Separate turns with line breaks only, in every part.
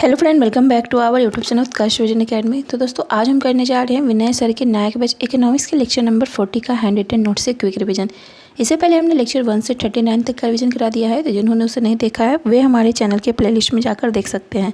Hello friend, welcome back to our YouTube channel Utkarsh vision academy. तो दोस्तों आज हम करने जा रहे हैं विनय सर के नायक बैच इकोनॉमिक्स के लेक्चर नंबर 40 का हैंड रिटन नोट से क्विक रिवीजन। इससे पहले हमने लेक्चर 1 से 39 तक का रिवीजन करा दिया है, तो जिन्होंने उसे नहीं देखा है वे हमारे चैनल के प्लेलिस्ट में जाकर देख सकते हैं।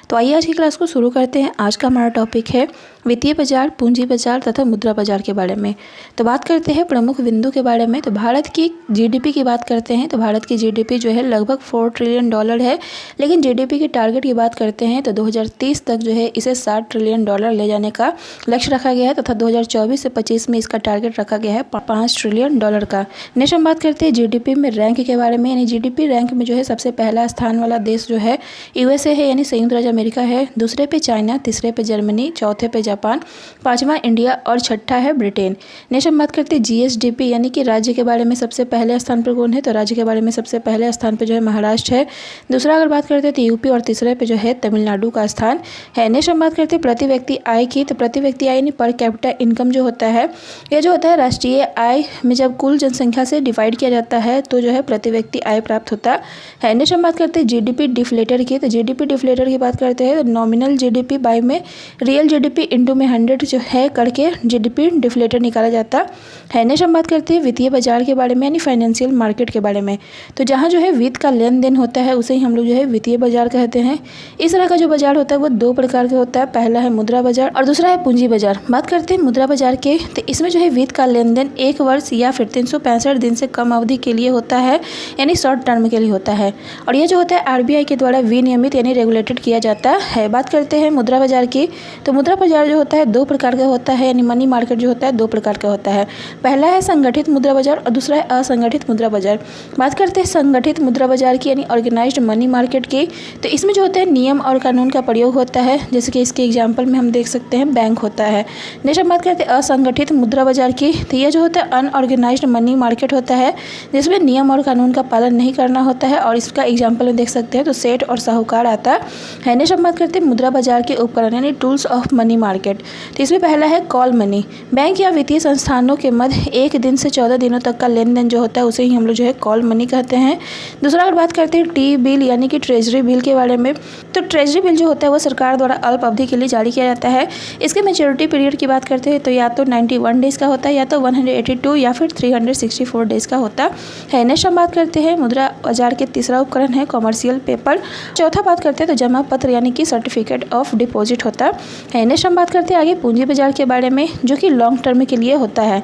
तो आइए आज की क्लास को शुरू करते हैं। आज का हमारा टॉपिक है वित्तीय बाजार, पूंजी बाजार तथा मुद्रा बाजार के बारे में। तो बात करते हैं प्रमुख बिंदु के बारे में। तो भारत की जीडीपी की बात करते हैं। तो भारत की जीडीपी जो है लगभग $4 ट्रिलियन है, लेकिन जीडीपी के टारगेट की बात करते हैं तो 2030 तक जो है इसे $60 ट्रिलियन ले जाने का लक्ष्य रखा गया है तथा 2024 से 25 में इसका टारगेट रखा गया है $5 ट्रिलियन का। नेक्स्ट हम बात करते हैं जीडीपी में रैंक के बारे में। यानी जीडीपी रैंक में जो है सबसे पहला स्थान वाला देश जो है यूएसए है, यानी संयुक्त राज्य अमेरिका है। दूसरे पे चाइना, तीसरे पे जर्मनी, चौथे पे जापान, पांचवा इंडिया और छठा है ब्रिटेन। नेक्स्ट हम बात करते हैं जीएसडीपी यानी कि राज्य के बारे में सबसे पहले स्थान पर कौन है। तो राज्य के बारे में सबसे पहले स्थान पे जो है महाराष्ट्र है। दूसरा अगर बात करते हैं तो यूपी और तीसरे पे जो है तमिलनाडु का स्थान है। नेक्स्ट हम बात करते हैं प्रति व्यक्ति आय की। तो प्रति व्यक्ति आय यानी पर कैपिटा इनकम जो होता है, यह जो होता है राष्ट्रीय आय में जब कुल जनसंख्या से डिवाइड किया जाता है तो जो है प्रति व्यक्ति आय प्राप्त होता है। नेक्स्ट हम बात करते हैं जीडीपी डिफ्लेटर की। तो जीडीपी डिफ्लेटर की बात करते हैं तो नॉमिनल जीडीपी बाय में रियल जीडीपी इंटू में 100 जो है करके जीडीपी डिफ्लेटर निकाला जाता है। नेक्स्ट हम बात करते हैं वित्तीय बाजार के बारे में, यानी फाइनेंशियल मार्केट के बारे में। तो जहाँ जो है वित्त का लेन देन होता है उसे ही हम लोग जो है वित्तीय बाजार कहते हैं। इस तरह का जो बाजार होता है वो दो प्रकार का होता है। पहला है मुद्रा बाजार और दूसरा है पूंजी बाजार। बात करते हैं मुद्रा बाजार के, तो इसमें जो है वित्त का लेन देन 1 वर्ष या फिर 365 दिन से कम अवधि के लिए होता है, यानी शॉर्ट टर्म के लिए होता है। और ये जो होता है आरबीआई के द्वारा विनियमित यानी रेगुलेटेड किया जाता है। बात करते हैं मुद्रा बाजार की, तो मुद्रा बाजार जो होता है 2 प्रकार का होता है, यानी मनी मार्केट जो होता है 2 प्रकार का होता है। पहला है संगठित मुद्रा बाजार और दूसरा है असंगठित मुद्रा बाजार। बात करते हैं संगठित मुद्रा बाजार की, यानी ऑर्गेनाइज्ड मनी मार्केट की। तो इसमें जो होता है नियम और कानून का प्रयोग होता है, जैसे कि इसके एग्जाम्पल में हम देख सकते हैं बैंक होता है। नेक्स्ट हम बात करते हैं असंगठित मुद्रा बाजार की। तो यह जो होता है अनऑर्गेनाइज्ड मनी मार्केट होता है, जिसमें नियम और कानून का पालन नहीं करना होता है, और इसका एग्जाम्पल में देख सकते हैं तो सेठ और साहूकार आता है। नेक्स्ट हम बात करते हैं मुद्रा बाजार के उपकरण यानी टूल्स ऑफ मनी मार्केट। तो इसमें पहला है कॉल मनी। बैंक या वित्तीय संस्थानों के मध्य 1 दिन से 14 दिनों तक का लेन देन जो होता है उसे ही हम लोग जो है कॉल मनी कहते हैं। दूसरा अगर बात करते हैं टी बिल यानी कि ट्रेजरी बिल के बारे में, तो ट्रेजरी बिल जो होता है वो सरकार द्वारा अल्प अवधि के लिए जारी किया जाता है। इसके मैच्योरिटी पीरियड की बात करते हैं तो या तो 91 डेज का होता है, या तो 182 या फिर 364 डेज का होता है। नेक्स्ट हम बात करते हैं मुद्रा बाजार के तीसरा उपकरण है कॉमर्शियल पेपर। चौथा बात करते हैं तो जमा पत्र यानी कि सर्टिफिकेट ऑफ डिपॉजिट होता है। नेक्स्ट हम बात करते हैं आगे पूंजी बाजार के बारे में, जो कि लॉन्ग टर्म के लिए होता है।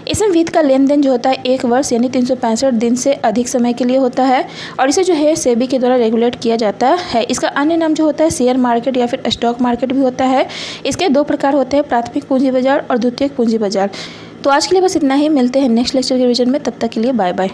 इसमें वित्त का लेन देन जो होता है 1 वर्ष यानी 365 दिन से अधिक समय के लिए होता है, और इसे जो है सेबी के द्वारा रेगुलेट किया जाता है। इसका अन्य नाम जो होता है शेयर मार्केट या फिर स्टॉक मार्केट भी होता है। इसके 2 प्रकार होते हैं, प्राथमिक पूंजी बाजार और द्वितीयक पूंजी बाजार। तो आज के लिए बस इतना ही। मिलते हैं नेक्स्ट लेक्चर के रिवीजन में, तब तक के लिए बाय बाय।